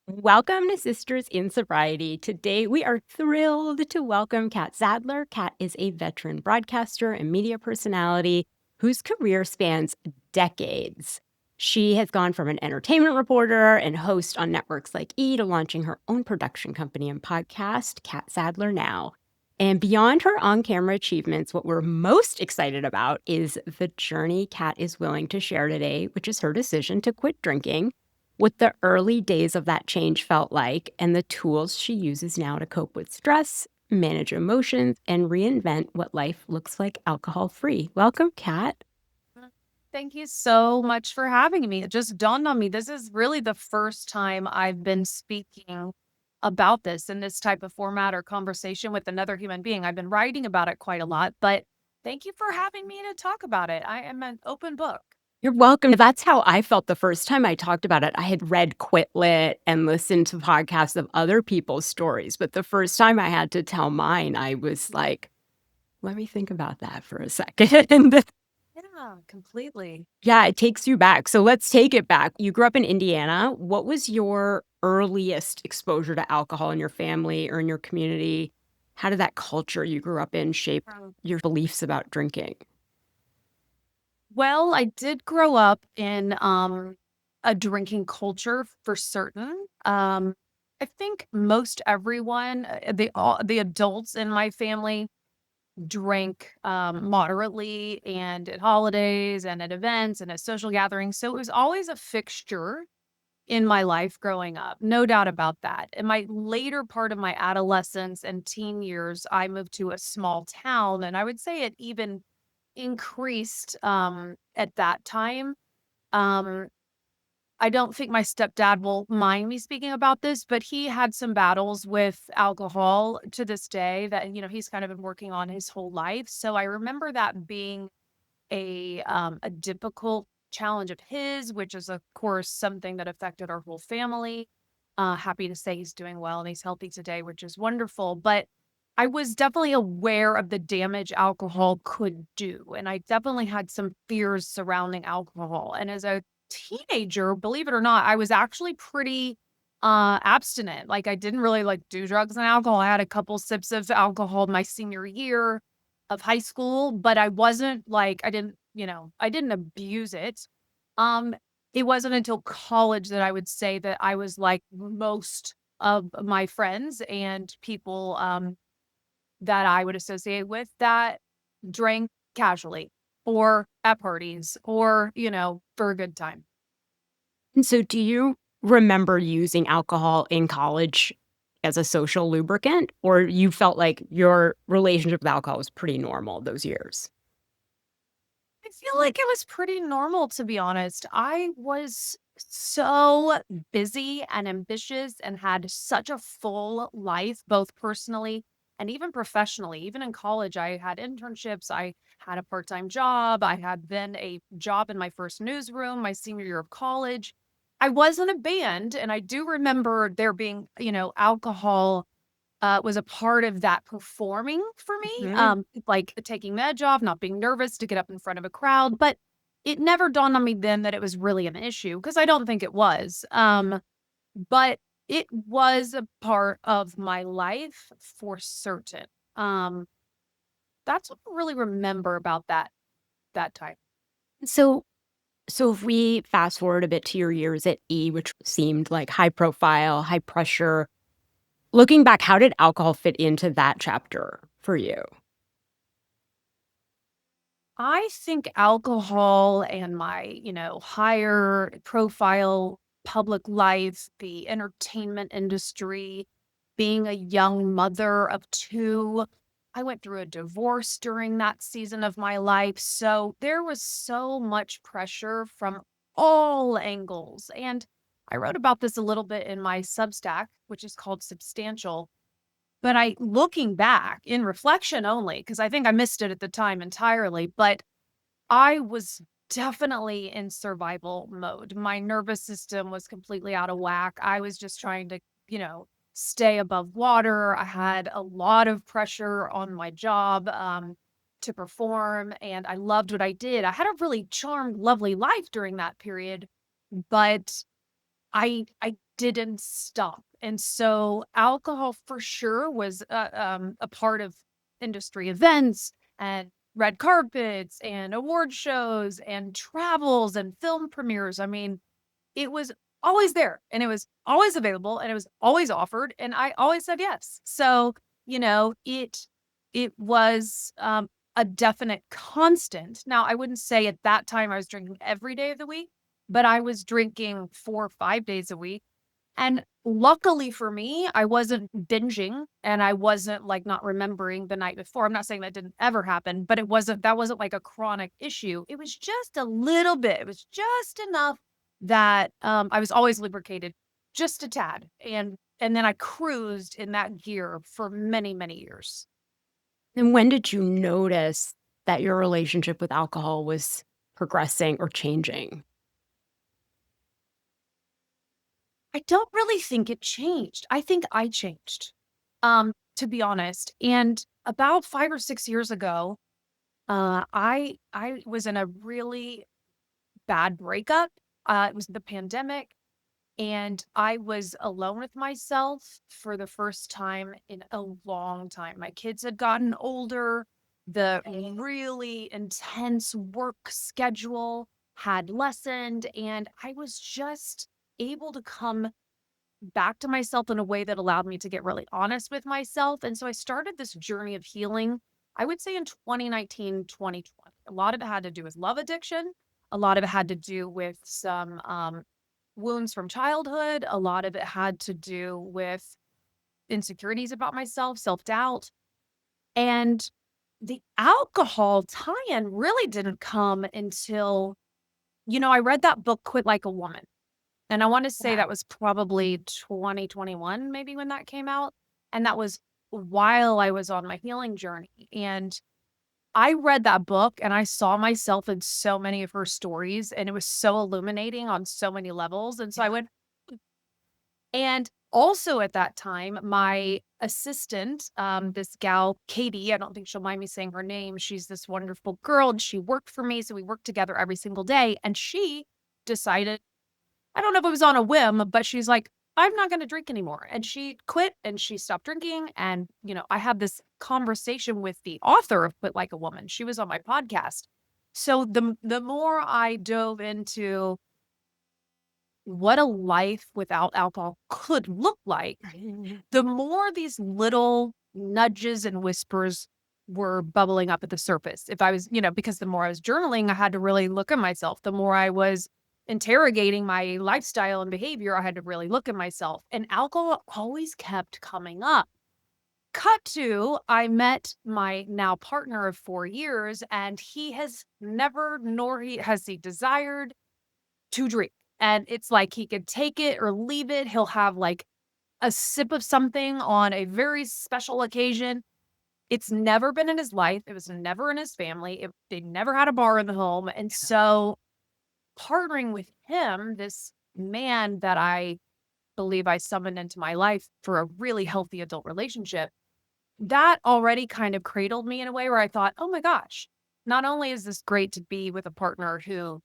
Welcome to Sisters in Sobriety. Today, we are thrilled to welcome CATT SADLER. CATT is a veteran broadcaster and media personality whose career spans decades. She has gone from an entertainment reporter and host on networks like E! to launching her own production company and podcast, CATT SADLER Now. And beyond her on camera achievements, what we're most excited about is the journey CATT is willing to share today, which is her decision to quit drinking, what the early days of that change felt like, and the tools she uses now to cope with stress, manage emotions, and reinvent what life looks like alcohol-free. Welcome, Kat. Thank you so much for having me. It just dawned on me, this is really the first time I've been speaking about this in this type of format or conversation with another human being. I've been writing about it quite a lot, but thank you for having me to talk about it. I am an open book. You're welcome. That's how I felt the first time I talked about it. I had read Quit Lit and listened to podcasts of other people's stories, but the first time I had to tell mine, I was like, let me think about that for a second. Yeah, completely. Yeah, it takes you back. So let's take it back. You grew up in Indiana. What was your earliest exposure to alcohol in your family or in your community? How did that culture you grew up in shape your beliefs about drinking? Well, I did grow up in a drinking culture for certain. I think most everyone, the adults in my family drank moderately and at holidays and at events and at social gatherings. So it was always a fixture in my life growing up. No doubt about that. In my later part of my adolescence and teen years, I moved to a small town, and I would say it even increased at that time. Um I don't think my stepdad will mind me speaking about this, but he had some battles with alcohol to this day that, he's kind of been working on his whole life. So I remember that being a difficult challenge of his, which is of course something that affected our whole family. Happy to say he's doing well and he's healthy today, which is wonderful. But I was definitely aware of the damage alcohol could do. And I definitely had some fears surrounding alcohol. And as a teenager, believe it or not, I was actually pretty abstinent. Like I didn't really like do drugs and alcohol. I had a couple sips of alcohol my senior year of high school, but I wasn't like I didn't abuse it. Um, it wasn't until college that I would say that I was like most of my friends and people that I would associate with that drank casually or at parties or, for a good time. And so, do you remember using alcohol in college as a social lubricant, or you felt like your relationship with alcohol was pretty normal those years? I feel like it was pretty normal, to be honest. I was so busy and ambitious and had such a full life, both personally and even professionally. Even in college, I had internships, I had a part time job, I had then a job in my first newsroom my senior year of college. I was in a band, and I do remember there being, alcohol was a part of that performing for me, Mhm. like taking the edge off, not being nervous to get up in front of a crowd. But it never dawned on me then that it was really an issue because I don't think it was. But it was a part of my life for certain. Um, that's what I really remember about that time. So so if we fast forward a bit to your years at E, which seemed like high profile, high pressure, looking back, how did alcohol fit into that chapter for you? I think alcohol and my, higher profile public life, the entertainment industry, being a young mother of two, I went through a divorce during that season of my life. So there was so much pressure from all angles. And I wrote about this a little bit in my Substack, which is called Substantial. But looking back in reflection only, because I think I missed it at the time entirely, but I was definitely in survival mode. My nervous system was completely out of whack. I was just trying to, stay above water. I had a lot of pressure on my job to perform, and I loved what I did. I had a really charmed, lovely life during that period, but I didn't stop. And so alcohol for sure was a part of industry events and red carpets and award shows and travels and film premieres. I mean, it was always there, and it was always available, and it was always offered, and I always said yes. So, it was, a definite constant. Now, I wouldn't say at that time I was drinking every day of the week, but I was drinking 4 or 5 days a week, and luckily for me, I wasn't binging, and I wasn't, like, not remembering the night before. I'm not saying that didn't ever happen, but that wasn't like a chronic issue. It was just a little bit. It was just enough that, I was always lubricated just a tad, and then I cruised in that gear for many, many years. And when did you notice that your relationship with alcohol was progressing or changing? I don't really think it changed. I think I changed, to be honest, and about 5 or 6 years ago, I was in a really bad breakup. It was the pandemic, and I was alone with myself for the first time in a long time. My kids had gotten older. The really intense work schedule had lessened, and I was just able to come back to myself in a way that allowed me to get really honest with myself. And so I started this journey of healing, I would say in 2019, 2020. A lot of it had to do with love addiction. A lot of it had to do with some wounds from childhood. A lot of it had to do with insecurities about myself, self doubt. And the alcohol tie in really didn't come until, I read that book, Quit Like a Woman. And I wanna say Yeah. that was probably 2021 maybe when that came out, and that was while I was on my healing journey, and I read that book and I saw myself in so many of her stories, and it was so illuminating on so many levels, and so I Yeah. went. And also at that time, my assistant, this gal, Katie, I don't think she'll mind me saying her name, she's this wonderful girl, and she worked for me, so we worked together every single day, and she decided, I don't know if it was on a whim, but she's like, "I'm not gonna drink anymore." And she quit and she stopped drinking. And, I had this conversation with the author of Quit Like a Woman. She was on my podcast. So the more I dove into what a life without alcohol could look like, Right. the more these little nudges and whispers were bubbling up at the surface. If I was, because the more I was journaling, I had to really look at myself. The more I was interrogating my lifestyle and behavior, I had to really look at myself. And alcohol always kept coming up. Cut to, I met my now partner of 4 years, and he has never, nor has he desired to drink. And it's like he could take it or leave it. He'll have like a sip of something on a very special occasion. It's never been in his life. It was never in his family. They never had a bar in the home. And so partnering with him, this man that I believe I summoned into my life for a really healthy adult relationship, that already kind of cradled me in a way where I thought, oh my gosh, not only is this great to be with a partner who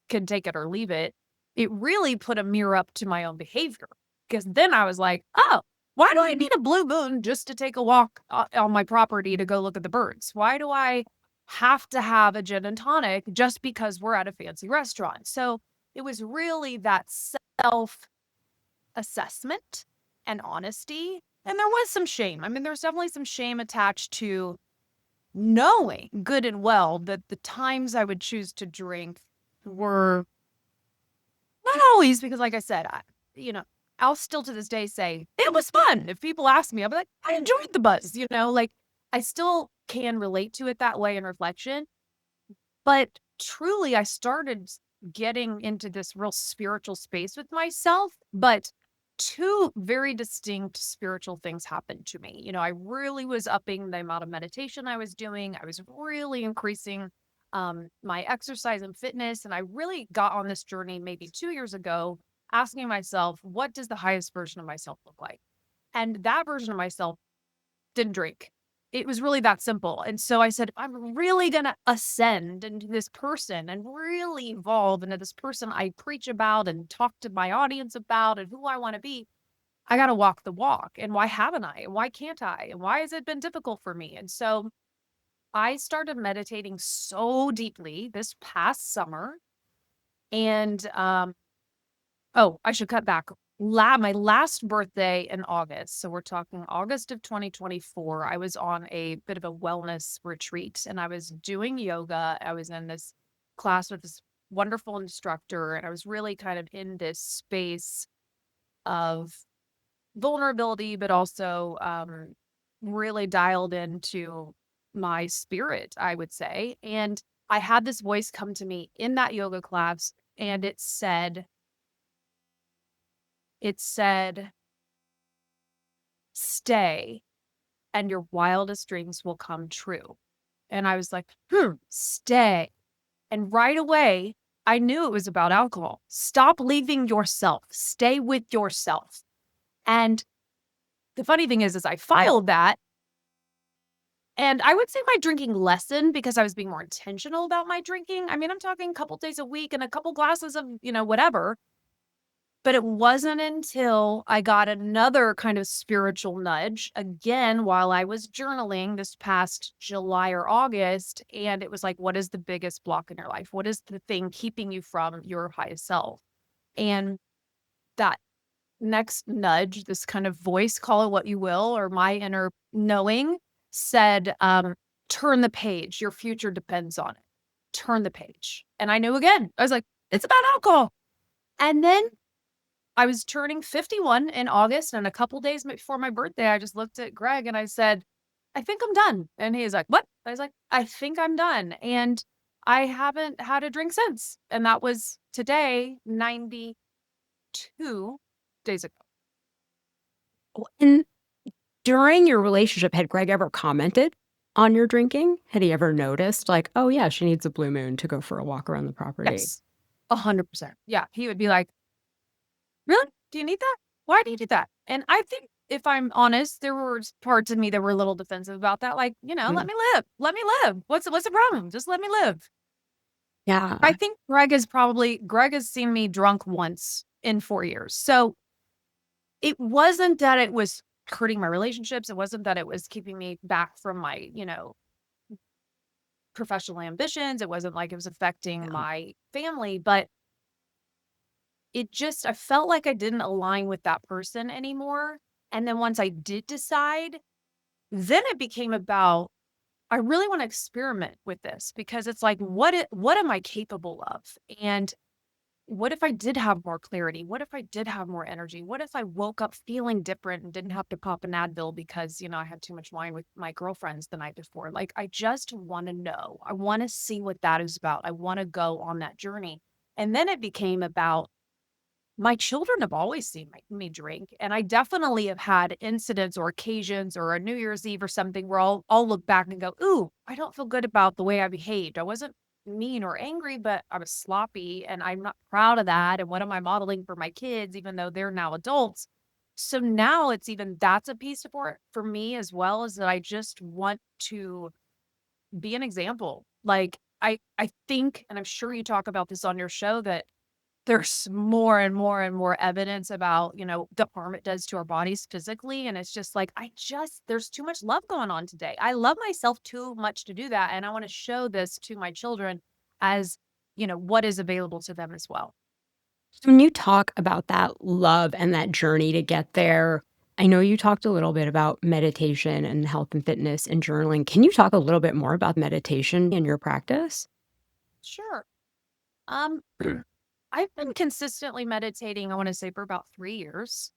can take it or leave it, it really put a mirror up to my own behavior. Because then I was like, oh, why do I need a blue moon just to take a walk on my property to go look at the birds? Why do I have to have a gin and tonic just because we're at a fancy restaurant? So it was really that self assessment and honesty. And there was some shame. I mean, there's definitely some shame attached to knowing good and well that the times I would choose to drink were not always, because like I said, you know, I'll still to this day say, "It was fun." If people ask me, I'll be like, "I enjoyed the buzz," like, I still can relate to it that way in reflection, but truly, I started getting into this real spiritual space with myself, but 2 very distinct spiritual things happened to me. I really was upping the amount of meditation I was doing. I was really increasing my exercise and fitness. And I really got on this journey maybe 2 years ago, asking myself, what does the highest version of myself look like? And that version of myself didn't drink. it was really that simple. And so I said, if I'm really going to ascend into this person and really evolve into this person I preach about and talk to my audience about and who I want to be, I got to walk the walk. And why haven't I? And why can't I? And why has it been difficult for me? And so I started meditating so deeply this past summer. And oh, I should cut back. My last birthday in August, so we're talking August of 2024, I was on a bit of a wellness retreat and I was doing yoga. I was in this class with this wonderful instructor, and I was really kind of in this space of vulnerability, but also really dialed into my spirit, I would say. And I had this voice come to me in that yoga class, and it said, stay and your wildest dreams will come true. And I was like, stay. And right away, I knew it was about alcohol. Stop leaving yourself, stay with yourself. And the funny thing is I filed that. And I would say my drinking lessened because I was being more intentional about my drinking. I mean, I'm talking a couple days a week and a couple glasses of, whatever. But it wasn't until I got another kind of spiritual nudge again while I was journaling this past July or August. And it was like, what is the biggest block in your life? What is the thing keeping you from your highest self? And that next nudge, this kind of voice, call it what you will, or my inner knowing said, turn the page. Your future depends on it. Turn the page. And I knew again, I was like, it's about alcohol. And then I was turning 51 in August, and a couple days before my birthday, I just looked at Greg and I said, I think I'm done. And he's like, what? I was like, I think I'm done. And I haven't had a drink since. And that was today, 92 days ago. And during your relationship, had Greg ever commented on your drinking? Had he ever noticed, like, oh, yeah, she needs a blue moon to go for a walk around the property? Yes, 100%. Yeah. He would be like, really? Do you need that? Why do you do that? And I think if I'm honest, there were parts of me that were a little defensive about that. Like, let Mm. me live. Let me live. What's the problem? Just let me live. I Yeah. think Greg has seen me drunk once in 4 years. So it wasn't that it was hurting my relationships. It wasn't that it was keeping me back from my, professional ambitions. It wasn't like it was affecting Yeah. my family, but I felt like I didn't align with that person anymore. And then once I did decide, then it became about, I really want to experiment with this because it's like, what am I capable of? And what if I did have more clarity? What if I did have more energy? What if I woke up feeling different and didn't have to pop an Advil because, I had too much wine with my girlfriends the night before? Like, I just want to know. I want to see what that is about. I want to go on that journey. And then it became about, my children have always seen me drink, and I definitely have had incidents or occasions or a New Year's Eve or something where I'll look back and go, "Ooh, I don't feel good about the way I behaved. I wasn't mean or angry, but I was sloppy, and I'm not proud of that, and what am I modeling for my kids even though they're now adults?" So now that's a piece for me as well, is that I just want to be an example. Like, I think, and I'm sure you talk about this on your show, that there's more and more and more evidence about, the harm it does to our bodies physically. And it's just like, there's too much love going on today. I love myself too much to do that. And I want to show this to my children as, what is available to them as well. When you talk about that love and that journey to get there, I know you talked a little bit about meditation and health and fitness and journaling. Can you talk a little bit more about meditation in your practice? Sure. Um, I've been consistently meditating, I want to say, for about 3 years.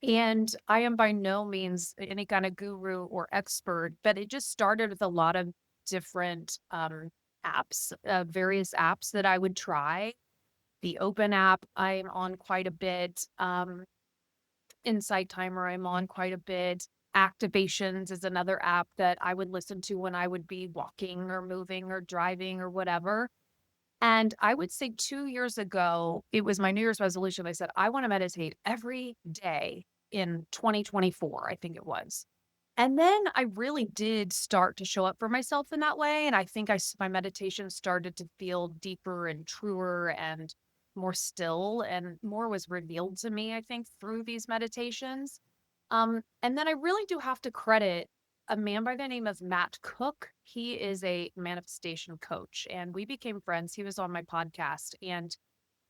And I am by no means any kind of guru or expert, but it just started with a lot of different apps, various apps that I would try. The Open app, I'm on quite a bit. Insight Timer, I'm on quite a bit. Activations is another app that I would listen to when I would be walking or moving or driving or whatever. And I would say 2 years ago, it was my New Year's resolution. I said, I want to meditate every day in 2024, I think it was. And then I really did start to show up for myself in that way, and I think my meditation started to feel deeper and truer and more still, and more was revealed to me, I think, through these meditations. And then I really do have to credit a man by the name of Matt Cook. He is a manifestation coach, and we became friends. He was on my podcast, and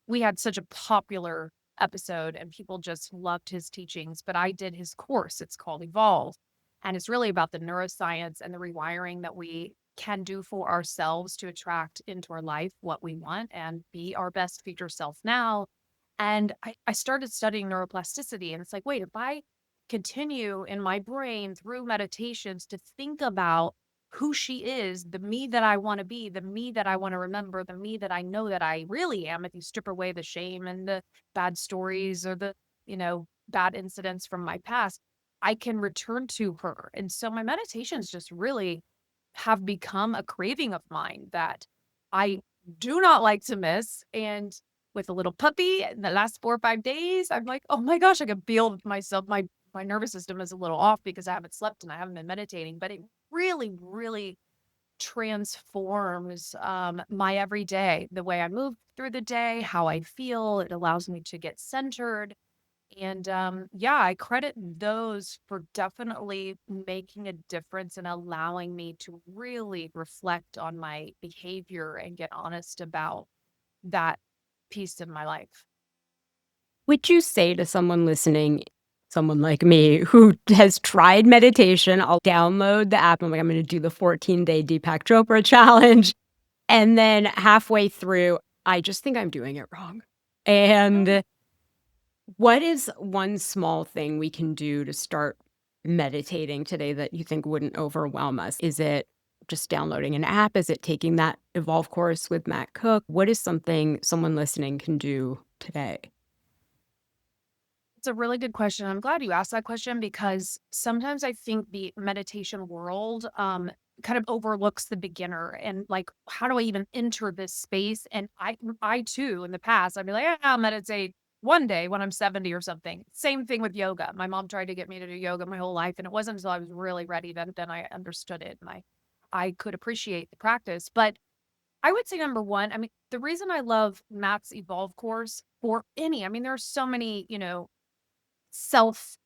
we had such a popular episode and people just loved his teachings, but I did his course. It's called Evolve. And it's really about the neuroscience and the rewiring that we can do for ourselves to attract into our life what we want and be our best future self now. And I started studying neuroplasticity, and it's like, wait, if I continue in my brain through meditations to think about who she is, the me that I want to be, the me that I want to remember, the me that I know that I really am, if you strip away the shame and the bad stories or the, bad incidents from my past, I can return to her. And so my meditations just really have become a craving of mine that I do not like to miss. And with a little puppy in the last 4 or 5 days, I'm like, oh my gosh, I can feel myself. My nervous system is a little off because I haven't slept and I haven't been meditating, but it really, really transforms my everyday, the way I move through the day, how I feel. It allows me to get centered. And yeah, I credit those for definitely making a difference and allowing me to really reflect on my behavior and get honest about that piece of my life. Would you say to someone listening, someone like me who has tried meditation, I'll download the app, I'm like, "I'm gonna do the 14-day Deepak Chopra challenge," and then halfway through, I just think I'm doing it wrong. Mm. And what is one small thing we can do to start meditating today that you think wouldn't overwhelm us? Is it just downloading an app? Is it taking that Evolve course with Matt Cook? What is something someone listening can do today? It's a really good question. I'm glad you asked that question because sometimes I think the meditation world kind of overlooks the beginner and like, how do I even enter this space? And I too, in the past, I'd be like, "Yeah, I'll meditate one day when I'm 70 or something." Same thing with yoga. My mom tried to get me to do yoga my whole life, and it wasn't until I was really ready that then I understood it and I could appreciate the practice. But I would say number one, I mean, the reason I love Matt's Evolve course for any, I mean, there are so many, self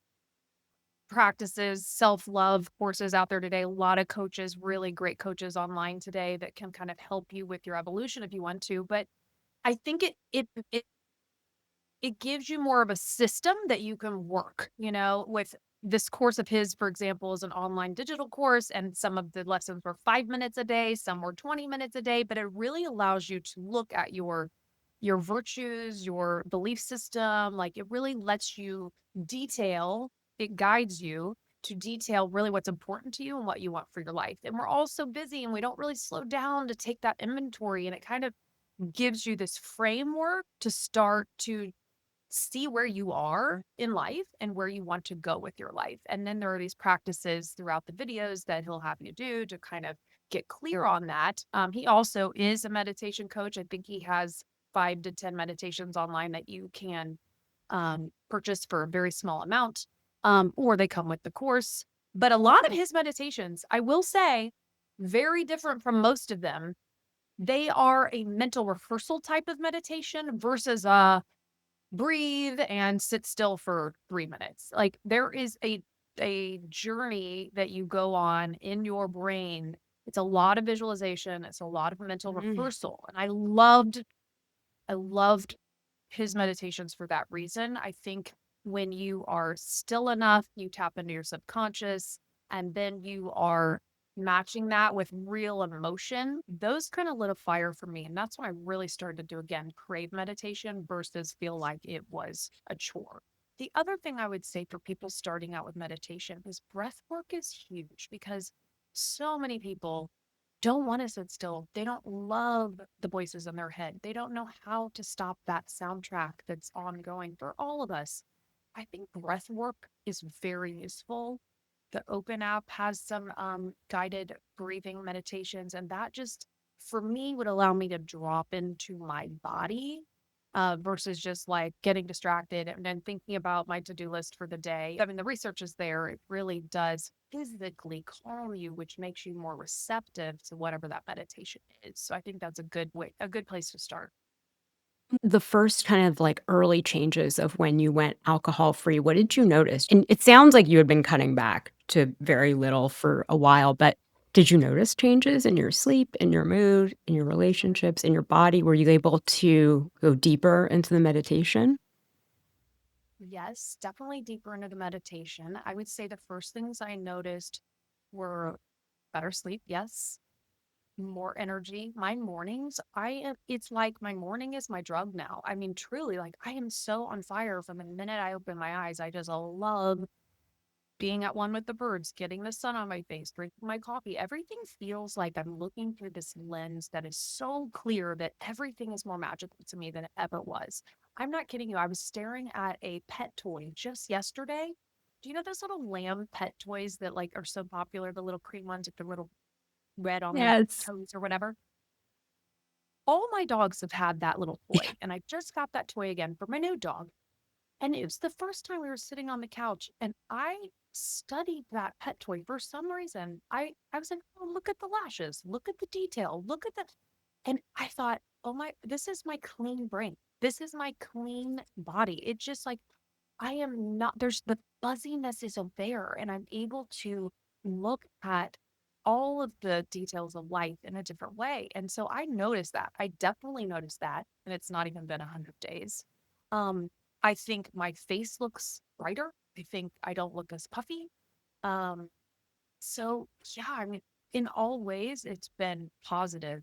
practices, self-love courses out there today. A lot of coaches, really great coaches online today that can kind of help you with your evolution if you want to. But I think it gives you more of a system that you can work, with this course of his, for example, is an online digital course, and some of the lessons were 5 minutes a day, some were 20 minutes a day, but it really allows you to look at your virtues, your belief system. Like it really lets you detail, it guides you to detail really what's important to you and what you want for your life. And we're all so busy and we don't really slow down to take that inventory. And it kind of gives you this framework to start to see where you are in life and where you want to go with your life. And then there are these practices throughout the videos that he'll have you do to kind of get clear on that. He also is a meditation coach. I think he has 5 to 10 meditations online that you can purchase for a very small amount, or they come with the course. But a lot of his meditations, I will say, very different from most of them. They are a mental rehearsal type of meditation versus a breathe and sit still for 3 minutes. Like there is a journey that you go on in your brain. It's a lot of visualization, it's a lot of mental Mm. rehearsal. And I loved his meditations for that reason. I think when you are still enough, you tap into your subconscious and then you are matching that with real emotion. Those kind of lit a fire for me. And that's when I really started to do again, crave meditation versus feel like it was a chore. The other thing I would say for people starting out with meditation is breath work is huge because so many people don't want to sit still. They don't love the voices in their head. They don't know how to stop that soundtrack that's ongoing for all of us. I think breath work is very useful. The Open app has some guided breathing meditations, and that just, for me, would allow me to drop into my body versus just like getting distracted and then thinking about my to-do list for the day. I mean, the research is there. It really does physically calm you, which makes you more receptive to whatever that meditation is. So I think that's a good place to start. The first kind of like early changes of when you went alcohol free, what did you notice? And it sounds like you had been cutting back to very little for a while, but did you notice changes in your sleep, in your mood, in your relationships, in your body? Were you able to go deeper into the meditation? Yes, definitely deeper into the meditation. I would say the first things I noticed were better sleep. Yes. More energy. My mornings, it's like my morning is my drug now. I mean, truly, like I am so on fire from the minute I open my eyes. I just love being at one with the birds, getting the sun on my face, drinking my coffee. Everything feels like I'm looking through this lens that is so clear that everything is more magical to me than it ever was. I'm not kidding you. I was staring at a pet toy just yesterday. Do you know those little lamb pet toys that like are so popular, the little cream ones with the little red on their Yes. toes or whatever? All my dogs have had that little toy, and I just got that toy again for my new dog. And it was the first time we were sitting on the couch, and I studied that pet toy for some reason. I was like, oh, look at the lashes, look at the detail, look at the, and I thought, oh my, this is my clean brain. This is my clean body. It just like I am not, there's the fuzziness isn't there, and I'm able to look at all of the details of life in a different way. And so I noticed that. I definitely noticed that. And it's not even been 100 days. Um, I think my face looks brighter. I think I don't look as puffy. Um, so yeah, I mean, in all ways, it's been positive.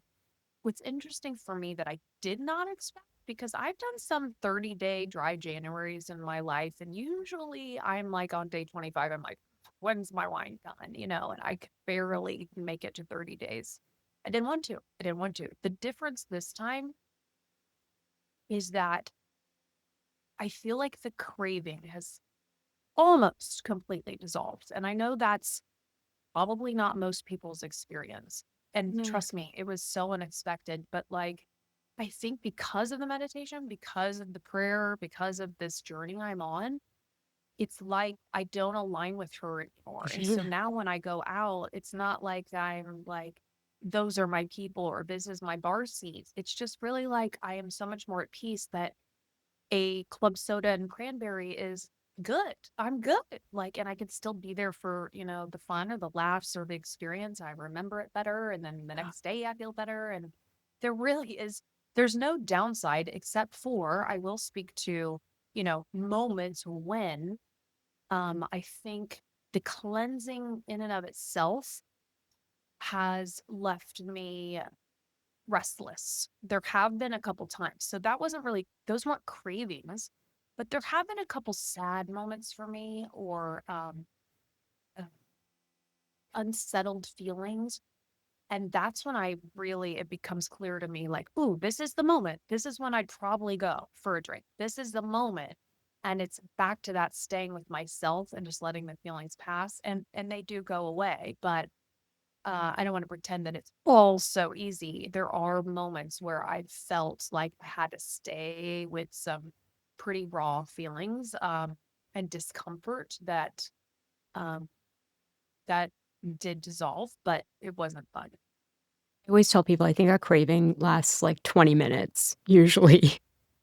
What's interesting for me that I did not expect, because I've done some 30-day dry Januaries in my life, and usually I'm like on day 25, I'm like, when's my wine done? And I could barely make it to 30 days. I didn't want to. I didn't want to. The difference this time is that I feel like the craving has almost completely dissolved. And I know that's probably not most people's experience. And Yeah. trust me, it was so unexpected. But like, I think because of the meditation, because of the prayer, because of this journey I'm on, it's like I don't align with her anymore. And so Yeah. now when I go out, it's not like I'm like, those are my people or this is my bar seat. It's just really like I am so much more at peace that a club soda and cranberry is good. I'm good. Like, and I can still be there for, the fun or the laughs or the experience. I remember it better. And then the next day I feel better. And there really is, there's no downside except for I will speak to, moments when I think the cleansing in and of itself has left me restless. There have been a couple times. So that wasn't really, those weren't cravings, but there have been a couple sad moments for me or uh, unsettled feelings. And that's when it becomes clear to me like, ooh, this is the moment. This is when I'd probably go for a drink. This is the moment. And it's back to that staying with myself and just letting the feelings pass. And they do go away. But I don't want to pretend that it's all so easy. There are moments where I felt like I had to stay with some pretty raw feelings and discomfort um, that did dissolve, but it wasn't fun. I always tell people I think a craving lasts like 20 minutes usually,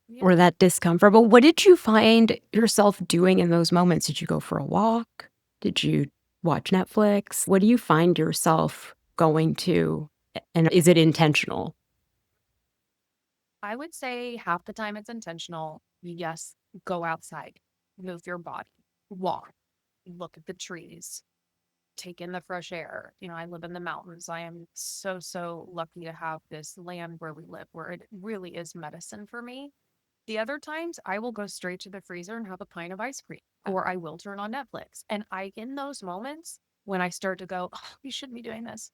Yeah. or that discomfort. But what did you find yourself doing in those moments? Did you go for a walk? Did you watch Netflix? What do you find yourself going to? And is it intentional? I would say half the time it's intentional. Yes, go outside, move your body, walk, look at the trees, take in the fresh air. I live in the mountains. I am so, so lucky to have this land where we live, where it really is medicine for me. The other times, I will go straight to the freezer and have a pint of ice cream, or I will turn on Netflix. And in those moments, when I start to go, oh, we shouldn't be doing this,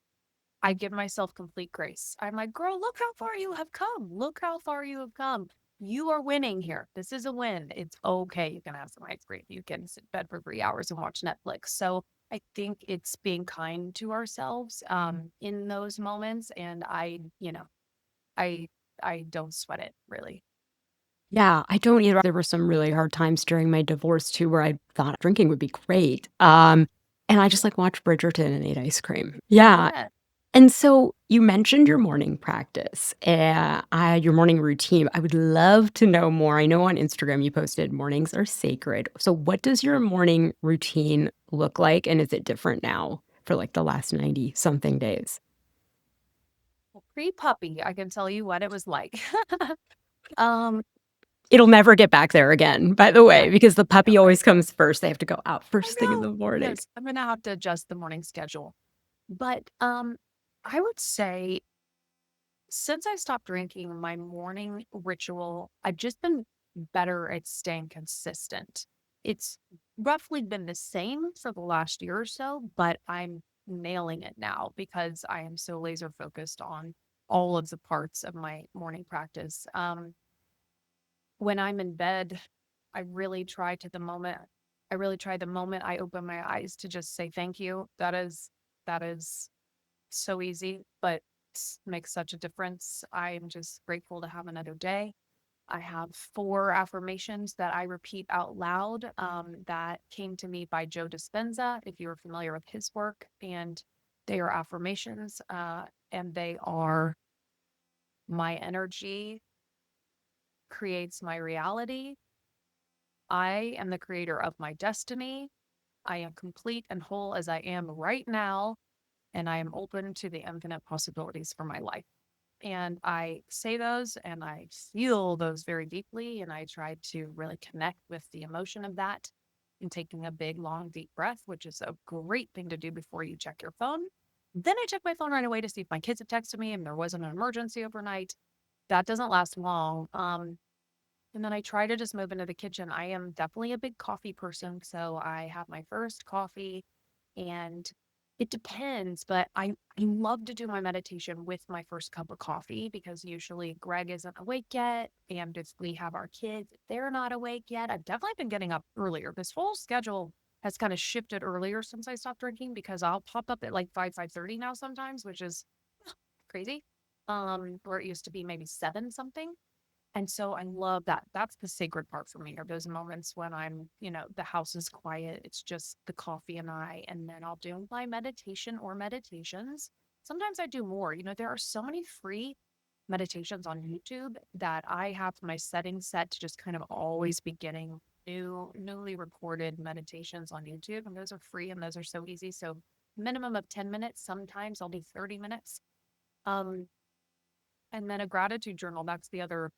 I give myself complete grace. I'm like, girl, look how far you have come. Look how far you have come. You are winning here. This is a win. It's okay. You can have some ice cream. You can sit in bed for 3 hours and watch Netflix. So I think it's being kind to ourselves in those moments. And I don't sweat it really. Yeah, I don't either. There were some really hard times during my divorce too, where I thought drinking would be great. And I just like watched Bridgerton and ate ice cream. Yeah. Yeah. And so you mentioned your morning practice, your morning routine. I would love to know more. I know on Instagram you posted mornings are sacred. So what does your morning routine look like? And is it different now for like the last 90 something days? Well, pre-puppy, I can tell you what it was like. Um, It'll never get back there again, by the yeah, way, because the no, puppy I always comes first. They have to go out I first thing in know. the morning. Yes, I'm gonna have to adjust the morning schedule. But I would say since I stopped drinking, my morning ritual, I've just been better at staying consistent. It's roughly been the same for the last year or so, but I'm nailing it now because I am so laser focused on all of the parts of my morning practice. When I'm in bed, I really try to the moment I really try the moment I open my eyes to just say thank you. That is so easy, but makes such a difference. I'm just grateful to have another day. I have 4 affirmations that I repeat out loud that came to me by Joe Dispenza, if you're familiar with his work. And they are affirmations, and they are my energy creates my reality. I am the creator of my destiny. I am complete and whole as I am right now, and I am open to the infinite possibilities for my life. And I say those and I feel those very deeply. And I try to really connect with the emotion of that and taking a big, long, deep breath, which is a great thing to do before you check your phone. Then I check my phone right away to see if my kids have texted me and there wasn't an emergency overnight. That doesn't last long. And then I try to just move into the kitchen. I am definitely a big coffee person. So I have my first coffee and it depends, but I love to do my meditation with my first cup of coffee because usually Greg isn't awake yet. And if we have our kids, they're not awake yet. I've definitely been getting up earlier. This whole schedule has kind of shifted earlier since I stopped drinking because I'll pop up at like 5:30 now sometimes, which is crazy. Where it used to be maybe 7 something. And so I love that. That's the sacred part for me are those moments when the house is quiet. It's just the coffee and I, and then I'll do my meditation or meditations. Sometimes I do more. There are so many free meditations on YouTube that I have my settings set to just kind of always be getting newly recorded meditations on YouTube. And those are free and those are so easy. So minimum of 10 minutes. Sometimes I'll do 30 minutes. Um, and then a gratitude journal. That's the other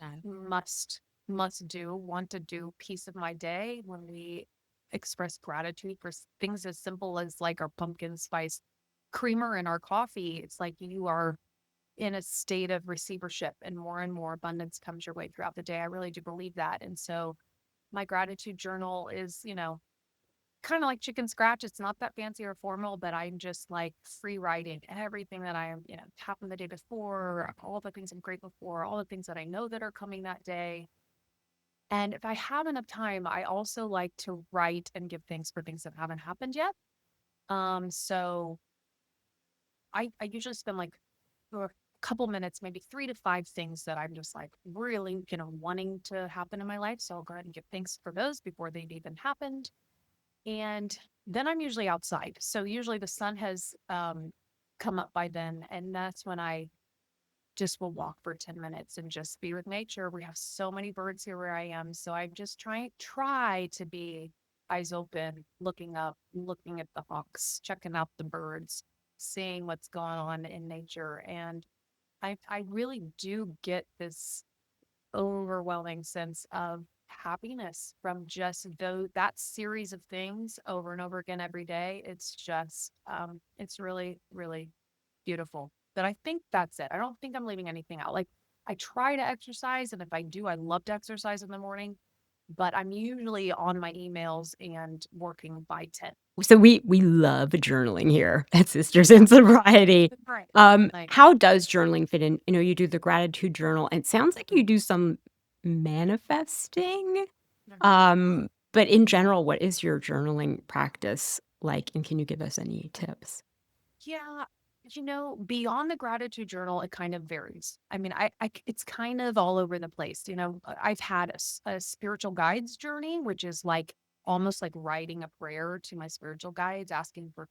Okay. must do, want to do piece of my day when we express gratitude for things as simple as like our pumpkin spice creamer in our coffee. It's like you are in a state of receivership and more abundance comes your way throughout the day. I really do believe that. And so my gratitude journal is, kind of like chicken scratch. It's not that fancy or formal, but I'm just like free writing everything that I am, happened the day before, all the things I'm grateful for, all the things that I know that are coming that day. And if I have enough time, I also like to write and give thanks for things that haven't happened yet. So I usually spend like a couple minutes, maybe 3 to 5 things that I'm just like really, wanting to happen in my life. So I'll go ahead and give thanks for those before they've even happened. And then I'm usually outside. So usually the sun has come up by then. And that's when I just will walk for 10 minutes and just be with nature. We have so many birds here where I am. So I'm just try to be eyes open, looking up, looking at the hawks, checking out the birds, seeing what's going on in nature. And I really do get this overwhelming sense of happiness from just that series of things over and over again every day. It's just it's really, really beautiful. But I think that's it. I don't think I'm leaving anything out. Like I try to exercise, and if I do, I love to exercise in the morning, but I'm usually on my emails and working by 10. So we love journaling here at Sisters Yeah. in Sobriety. Right. Like How does journaling fit in? You do the gratitude journal, and it sounds like you mhm, do some manifesting. mhm. But in general, what is your journaling practice like, and can you give us any tips? Yeah. Beyond the gratitude journal, it kind of varies. I mean, it's kind of all over the place. I've had a spiritual guides journey, which is like almost like writing a prayer to my spiritual guides, asking for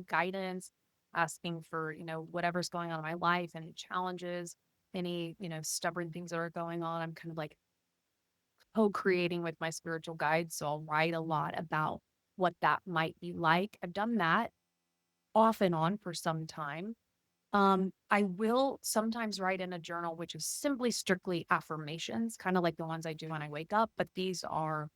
guidance, asking for, whatever's going on in my life, any challenges, any, stubborn things that are going on. I'm kind of like co-creating with my spiritual guides. So I'll write a lot about what that might be like. I've done that off and on for some time. I will sometimes write in a journal, which is simply strictly affirmations, kind of like the ones I do when I wake up, but these are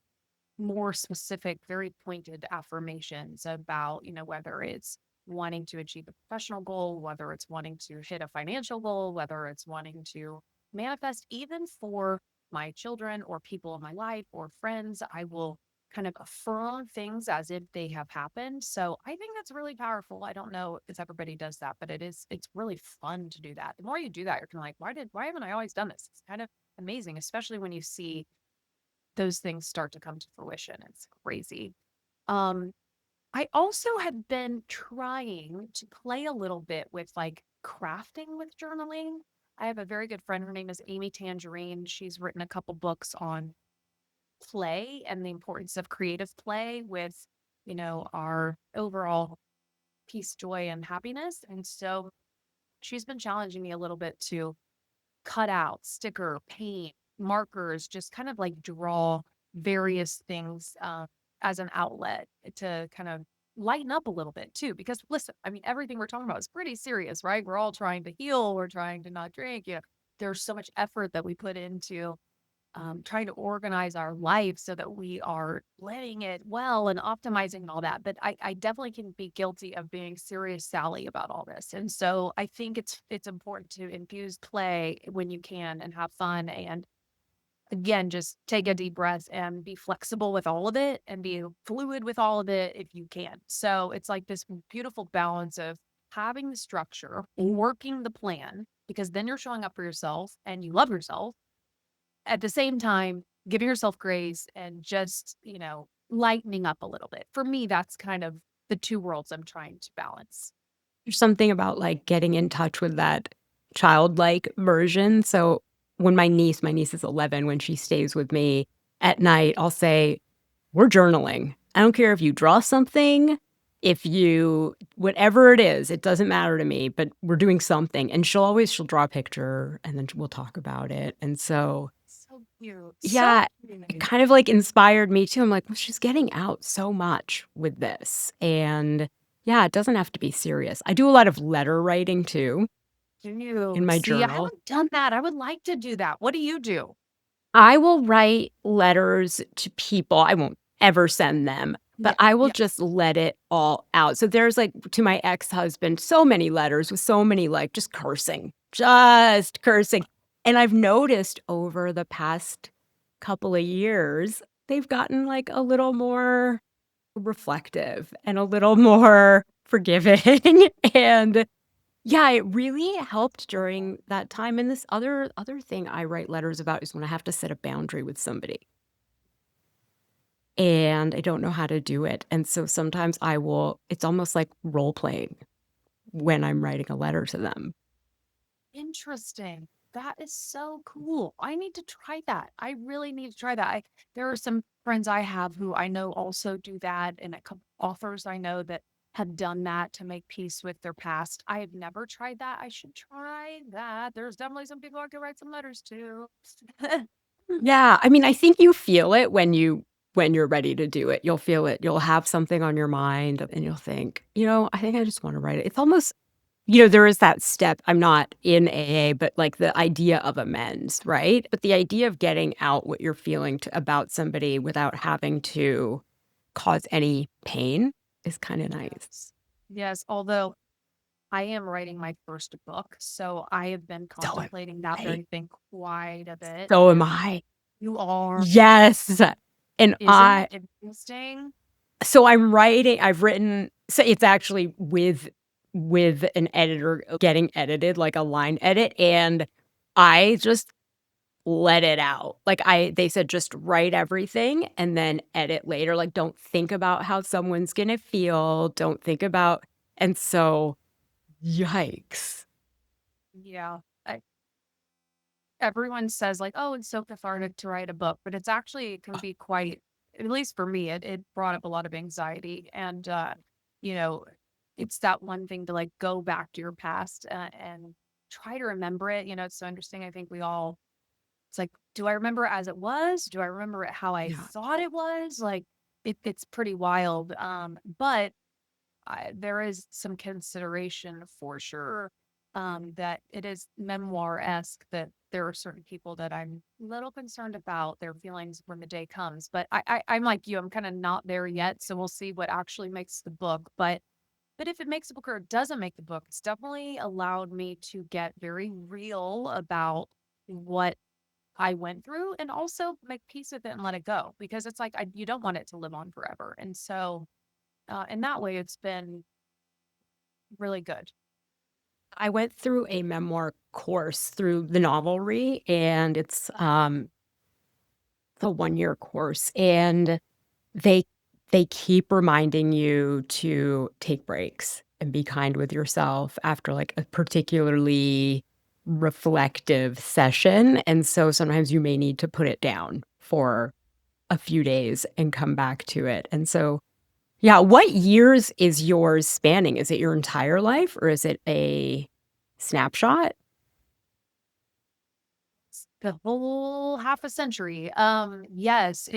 more specific, very pointed affirmations about, whether it's wanting to achieve a professional goal, whether it's wanting to hit a financial goal, whether it's wanting to manifest, even for my children or people in my life or friends. I will kind of affirm things as if they have happened. So I think that's really powerful. I don't know if everybody does that, but it's really fun to do that. The more you do that, you're kind of like, why haven't I always done this? It's kind of amazing, especially when you see those things start to come to fruition. It's crazy. Um, I also have been trying to play a little bit with like crafting with journaling. I have a very good friend. Her name is Amy Tangerine. She's written a couple books on play and the importance of creative play with, our overall peace, joy, and happiness. And so she's been challenging me a little bit to cut out, sticker, paint, markers, just kind of like draw various things as an outlet to kind of lighten up a little bit too. Because listen, I mean, everything we're talking about is pretty serious, right? We're all trying to heal, we're trying to not drink. There's so much effort that we put into trying to organize our life so that we are living it well and optimizing and all that. But I definitely can be guilty of being serious Sally about all this. And so I think it's important to infuse play when you can and have fun. And again, just take a deep breath and be flexible with all of it and be fluid with all of it if you can. So it's like this beautiful balance of having the structure, working the plan, because then you're showing up for yourself and you love yourself at the same time, giving yourself grace and just, lightening up a little bit. For me, that's kind of the two worlds I'm trying to balance. There's something about, like, getting in touch with that childlike version. So when my niece is 11, when she stays with me at night, I'll say, "We're journaling. I don't care if you draw something, if you whatever it is, it doesn't matter to me, but we're doing something." And she'll draw a picture, and then we'll talk about it. And so, So cute. So yeah, it cute. kind of, like, inspired me too. I'm like, "Well, she's getting out so much with this." And, yeah, it doesn't have to be serious. I do a lot of letter writing too in my See, I journal. haven't done that. I would like to do that. What do you do? I will write letters to people. I won't ever send them, but Yeah. I will Yeah. just let it all out. So there's, like, to my ex-husband, so many letters with so many, like, just cursing. And I've noticed over the past couple of years, they've gotten, like, a little more reflective and a little more forgiving. And yeah, it really helped during that time. And this other thing I write letters about is when I have to set a boundary with somebody and I don't know how to do it. And so sometimes it's almost like role playing when I'm writing a letter to them. Interesting. That is so cool. I need to try that. I really need to try that. There are some friends I have who I know also do that, and a couple authors I know that have done that to make peace with their past. I have never tried that. I should try that. There's definitely some people I could write some letters to. Yeah, I mean, I think you feel it when you're ready to do it. You'll feel it. You'll have something on your mind and you'll think, I think I just want to write it. It's almost there is that step. I'm not in AA, but like the idea of amends, right? But the idea of getting out what you're feeling about somebody without having to cause any pain is kind of nice. Yes. Yes. Although I am writing my first book, so I have been So am contemplating that I. very thing quite a bit. So am And I. you are, Yes. And isn't it interesting? I've written, so it's actually with an editor getting edited, like a line edit, and I just let it out. Like they said, just write everything and then edit later. Like, don't think about how someone's gonna feel. Don't think about, and so Yikes. Yeah. Everyone says like, "Oh, it's so cathartic to write a book," but it's actually it can be quite, at least for me, it brought up a lot of anxiety. And you know, it's that one thing to like go back to your past and try to remember it. It's so interesting. I think we all, it's like, do I remember it as it was? Do I remember it how I Yeah. thought it was? Like it's pretty wild. But there is some consideration for sure, that it is memoir-esque, that there are certain people that I'm a little concerned about their feelings when the day comes. But I'm like you, I'm kind of not there yet. So we'll see what actually makes the book. But if it makes the book or it doesn't make the book, it's definitely allowed me to get very real about what I went through and also make peace with it and let it go, because it's like you don't want it to live on forever. And so in that way, it's been really good. I went through a memoir course through the Novelry, and it's the 1-year course, and they they keep reminding you to take breaks and be kind with yourself after, like, a particularly reflective session, and so sometimes you may need to put it down for a few days and come back to it, and so yeah, what years is yours spanning? Is it your entire life, or is it a snapshot? The whole half a century. Yes,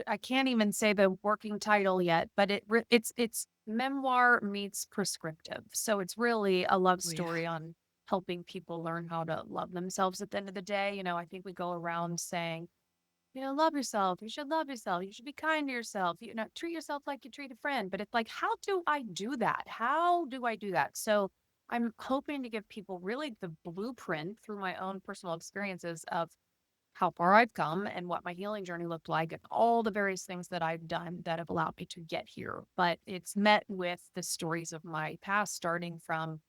I can't even say the working title yet, but it's memoir meets prescriptive. So it's really a love Oh, yeah. story on helping people learn how to love themselves at the end of the day. I think we go around saying, love yourself. You should love yourself. You should be kind to yourself. Treat yourself like you treat a friend. But it's like, how do I do that? How do I do that? So I'm hoping to give people really the blueprint through my own personal experiences of how far I've come and what my healing journey looked like and all the various things that I've done that have allowed me to get here. But it's met with the stories of my past, starting from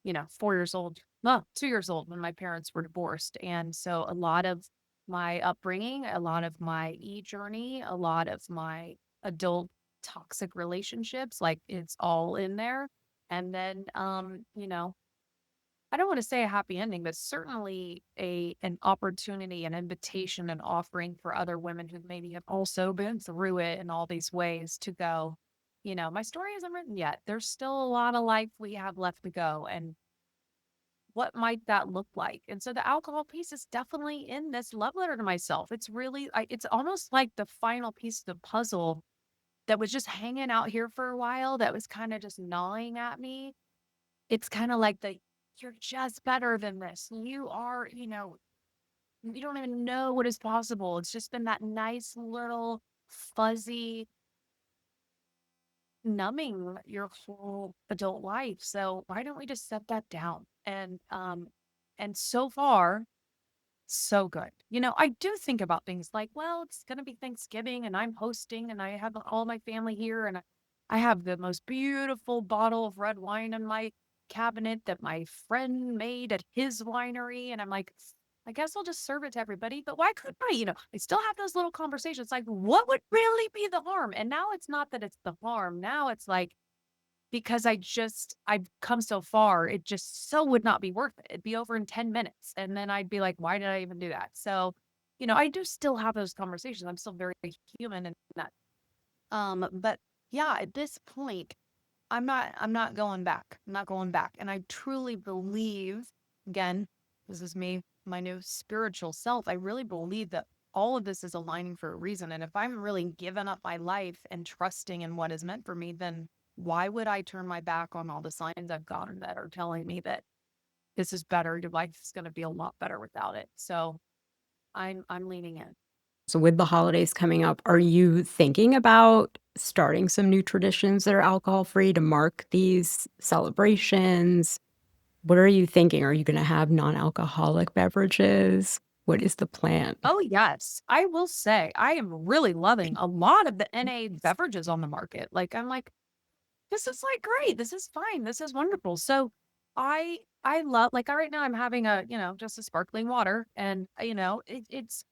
4 years old, well, 2 years old when my parents were divorced. And so a lot of my upbringing, a lot of my journey, a lot of my adult toxic relationships, like it's all in there. And then, I don't want to say a happy ending, but certainly an opportunity, an invitation, an offering for other women who maybe have also been through it in all these ways to go, my story isn't written yet. There's still a lot of life we have left to go. And what might that look like? And so the alcohol piece is definitely in this love letter to myself. It's really, it's almost like the final piece of the puzzle that was just hanging out here for a while, that was kind of just gnawing at me. It's kind of like you're just better than this. You are, you don't even know what is possible. It's just been that nice little fuzzy numbing your whole adult life. So why don't we just set that down? And so far, so good. I do think about things like, well, it's going to be Thanksgiving and I'm hosting and I have all my family here and I have the most beautiful bottle of red wine in my cabinet that my friend made at his winery. And I'm like, I guess I'll just serve it to everybody. But why couldn't I? I still have those little conversations like, what would really be the harm? And now it's not that it's the harm. Now it's like, because I've come so far, it just so would not be worth it. It'd be over in 10 minutes. And then I'd be like, why did I even do that? So, I do still have those conversations. I'm still very human in that. But yeah, at this point, I'm not going back. I'm not going back. And I truly believe, again, this is me, my new spiritual self. I really believe that all of this is aligning for a reason. And if I'm really giving up my life and trusting in what is meant for me, then why would I turn my back on all the signs I've gotten that are telling me that this is better? Your life is going to be a lot better without it. So I'm leaning in. So with the holidays coming up, are you thinking about starting some new traditions that are alcohol-free to mark these celebrations? What are you thinking? Are you gonna have non-alcoholic beverages? What is the plan? Oh, yes. I will say I am really loving a lot of the NA beverages on the market. Like, I'm like, this is like great. This is fine. This is wonderful. So I love, like, right now I'm having just a sparkling water, and it's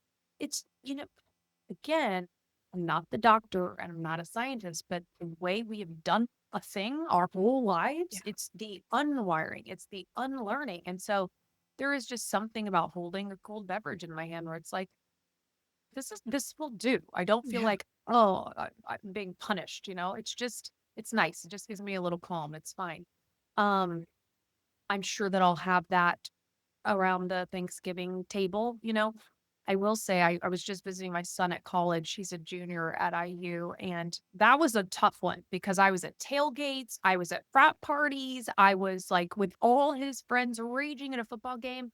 again, I'm not the doctor and I'm not a scientist, but the way we have done a thing our whole Yeah. lives. It's the unwiring, it's the unlearning. And so there is just something about holding a cold beverage in my hand where it's like, this will do. I don't feel Yeah. like, oh, I'm being punished, It's just it's nice. It just gives me a little calm. It's fine. Um, I'm sure that I'll have that around the Thanksgiving table. I will say I was just visiting my son at college. He's a junior at IU. And that was a tough one because I was at tailgates, I was at frat parties, I was like with all his friends raging at a football game.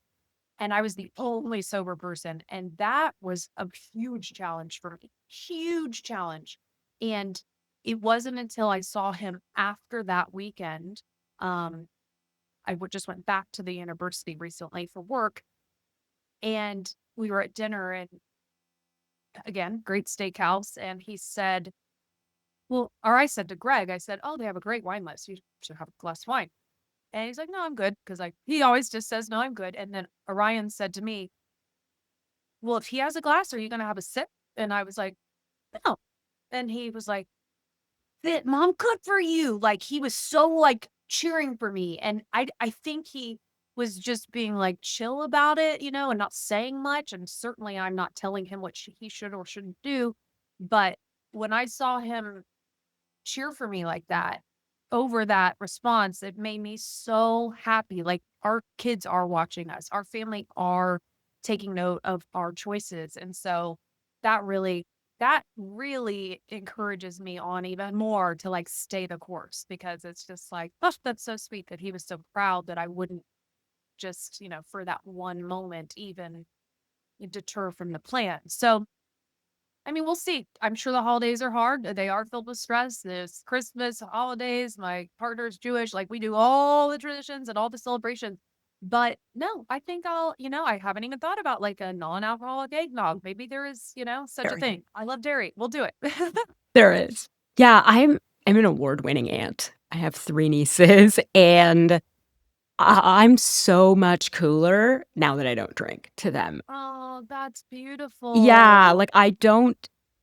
And I was the only sober person. And that was a huge challenge for me. Huge challenge. And it wasn't until I saw him after that weekend. Um, just went back to the university recently for work, and we were at dinner, and again, great steakhouse. And he said, well, or I said to Greg, I said, oh, they have a great wine list. You should have a glass of wine. And he's like, no, I'm good. Cause he always just says, no, I'm good. And then Orion said to me, well, if he has a glass, are you going to have a sip? And I was like, no. And he was like, "Fit, mom, good for you." Like, he was so, like, cheering for me, and I think he was just being, like, chill about it, and not saying much, and certainly I'm not telling him what he should or shouldn't do, but when I saw him cheer for me like that over that response, it made me so happy. Like, our kids are watching us. Our family are taking note of our choices. And so that really encourages me on even more to like stay the course because it's just like, oh, that's so sweet that he was so proud that I wouldn't just, for that one moment even deter from the plan. So I mean, we'll see. I'm sure the holidays are hard. They are filled with stress. There's Christmas, holidays. My partner's Jewish. Like we do all the traditions and all the celebrations. But no, I think I haven't even thought about like a non-alcoholic eggnog. Maybe there is, such a There thing. I love dairy. We'll do it. there is. Yeah, I'm an award-winning aunt. I have 3 nieces, and I'm so much cooler now that I don't drink to them. Oh, that's Yeah, beautiful. like, I don't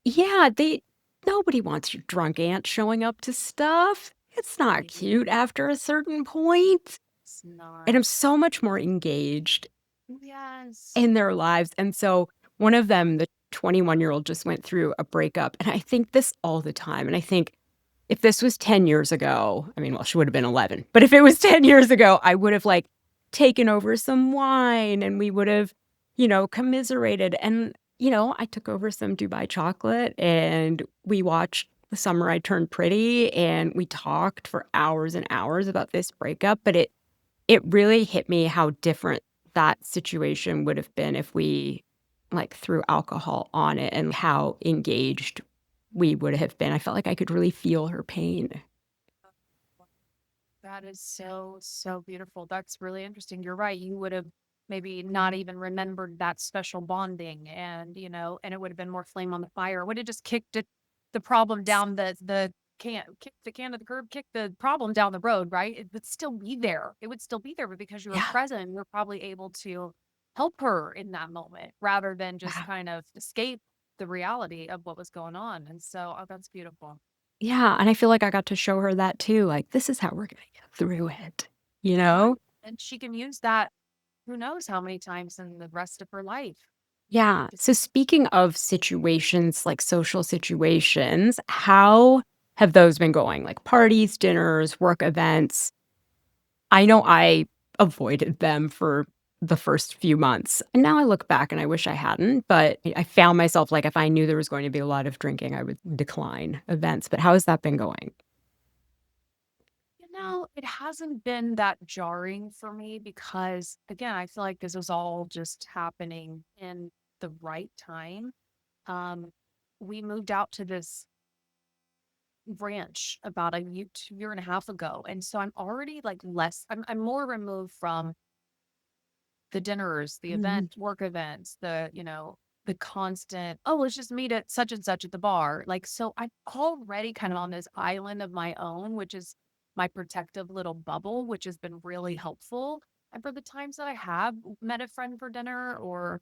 yeah, they nobody wants your drunk aunt showing up to stuff. It's not cute after a certain point, It's and not. I'm so much more engaged Yes. in their lives, and so one of them, the 21-year-old, just went through a breakup, and I think this all the time, and I think if this was 10 years ago, I mean, well, she would have been 11, but if it was 10 years ago, I would have, like, taken over some wine, and we would have, commiserated, and, I took over some Dubai chocolate, and we watched The Summer I Turned Pretty, and we talked for hours and hours about this breakup, but it really hit me how different that situation would have been if we, like, threw alcohol on it and how engaged we would have been. I felt like I could really feel her pain. That is so, so beautiful. That's really interesting. You're right. You would have maybe not even remembered that special bonding and it would have been more flame on the fire. Would have just kicked the problem down kick the can to the curb, kick the problem down the road, right? It would still be there. It would still be there, but because you were Yeah, present, you're probably able to help her in that moment rather than just yeah, kind of escape the reality of what was going on. And so, oh, that's beautiful. yeah, and I feel like I got to show her that too, like, "This is how we're gonna get through it," you Right. know? And she can use that who knows how many times in the rest of her life. Yeah, Just so speaking of situations, like social situations, how have those been going? Like parties, dinners, work events? I know I avoided them for the first few months, and now I look back and I wish I hadn't, but I found myself, like, if I knew there was going to be a lot of drinking, I would decline events, but how has that been going? it hasn't been that jarring for me because, again, I feel like this was all just happening in the right time. Um, we moved out to this ranch about 2 year and a half ago, and so I'm already like I'm more removed from the dinners, the Mhm. work events, the constant, oh, let's just meet at such and such at the bar. Like, so I'm already kind of on this island of my own, which is my protective little bubble, which has been really helpful. And for the times that I have met a friend for dinner or,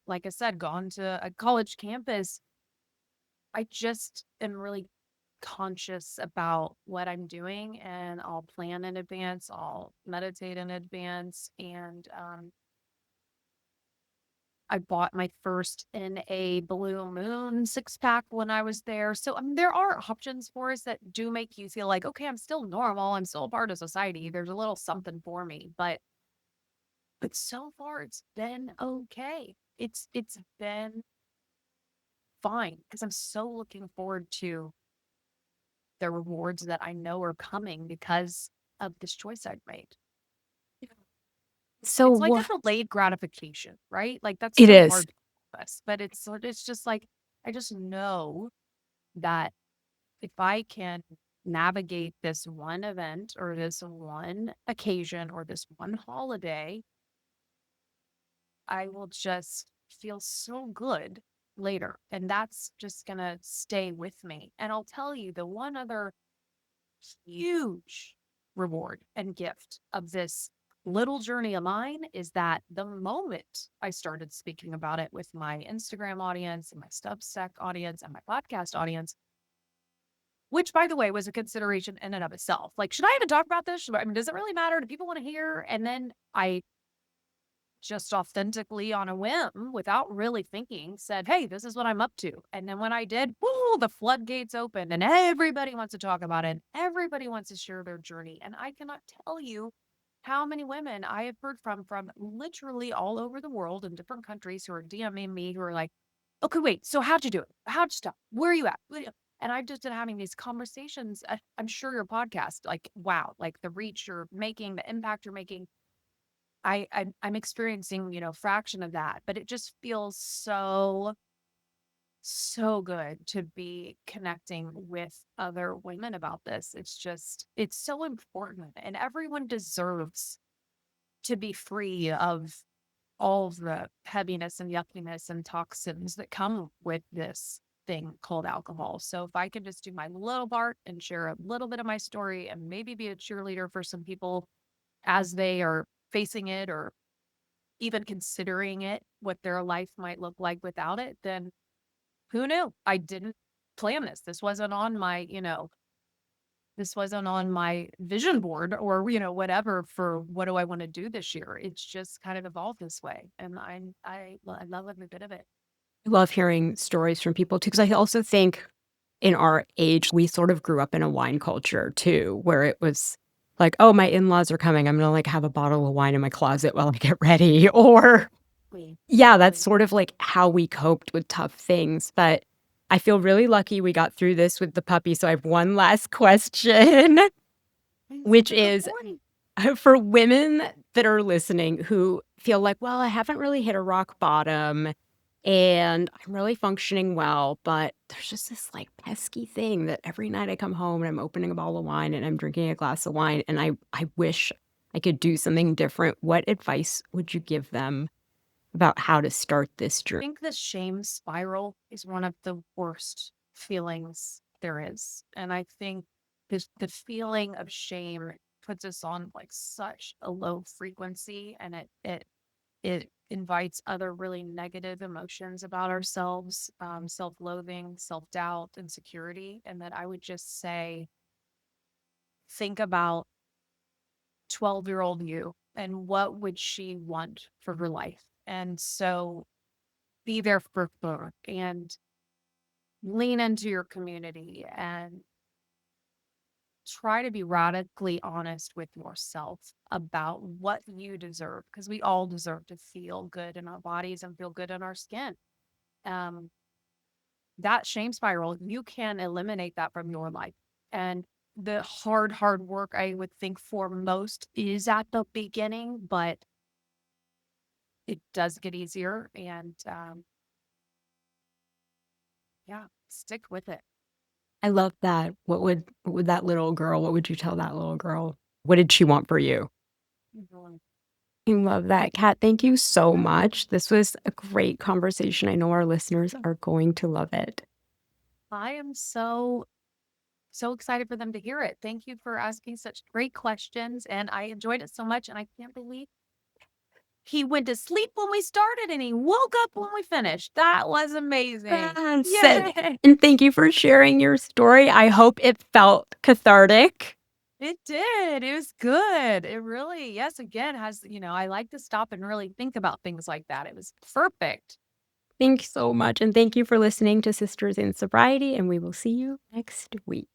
like I said, gone to a college campus, I just am really conscious about what I'm doing, and I'll plan in advance, I'll meditate in advance, and I bought my first in a Blue Moon six pack when I was there. So, I mean, there are options for us that do make you feel like, okay, I'm still normal. I'm still a part of society. There's a little something for me, but so far it's been okay. It's been fine because I'm so looking forward to the rewards that I know are coming because of this choice I've made. So It's like a delayed gratification, right? Like that's it so is. hard for us, but it's just like I just know that if I can navigate this one event or this one occasion or this one holiday, I will just feel so good later. And that's just going to stay with me. And I'll tell you the one other huge reward and gift of this little journey of mine is that the moment I started speaking about it with my Instagram audience and my Substack audience and my podcast audience, which, by the way, was a consideration in and of itself. Like, should I even talk about this? I mean, does it really matter? Do people want to hear? And then I just authentically on a whim, without really thinking, said, hey, this is what I'm up to. And then when I did, woo, the floodgates opened and everybody wants to talk about it. Everybody wants to share their journey. And I cannot tell you how many women I have heard from literally all over the world in different countries who are DMing me who are like, okay, wait, so how'd you do it? How'd you stop? Where are you at? And I've just been having these conversations. I'm sure your podcast, like, wow, like the reach you're making, the impact you're making. I'm experiencing, fraction of that, but it just feels so, so good to be connecting with other women about this. It's so important, and everyone deserves to be free of all of the heaviness and yuckiness and toxins that come with this thing called alcohol. So if I could just do my little part and share a little bit of my story and maybe be a cheerleader for some people as they are facing it or even considering it, what their life might look like without it, then who knew? I didn't plan this. This wasn't on my vision board or, whatever for what do I want to do this year. It's just kind of evolved this way. And I love every bit of it. I love hearing stories from people too, because I also think in our age, we sort of grew up in a wine culture too, where it was like, "Oh, my in-laws are coming. I'm gonna, like, have a bottle of wine in my closet while I get ready," or yeah, that's Exactly. sort of, like, how we coped with tough things, but I feel really lucky we got through this with the puppy, so I have one last question, which Good is, morning. for women that are listening who feel like, "Well, I haven't really hit a rock bottom, and I'm really functioning well, but there's just this, like, pesky thing that every night I come home and I'm opening a bottle of wine and I'm drinking a glass of wine, and I wish I could do something different." What advice would you give them about how to start this I journey? think the shame spiral is one of the worst feelings there is. And I think the feeling of shame puts us on like such a low frequency, and it invites other really negative emotions about ourselves, self-loathing, self-doubt, insecurity. And that I would just say, think about 12-year-old you and what would she want for her life. And so be there for her and lean into your community and try to be radically honest with yourself about what you deserve, because we all deserve to feel good in our bodies and feel good in our skin. Um, that shame spiral, you can eliminate that from your life. And the hard work I would think for most is at the beginning, but it does get easier. And yeah, stick with it. I love that. What would that little girl what would you tell that little girl? What did she want for you? Mhm. I love that, Kat. Thank you so much. This was a great conversation. I know our listeners are going to love it. I am so excited for them to hear it. Thank you for asking such great questions, and I enjoyed it so much, and I can't believe he went to sleep when we started and he woke up when we finished. That was amazing. Yes, Yay! and thank you for sharing your story. I hope it felt cathartic. It did. It was good. It really, yes, again, I like to stop and really think about things like that. It was perfect. Thanks so much, and thank you for listening to Sisters in Sobriety, and we will see you next week.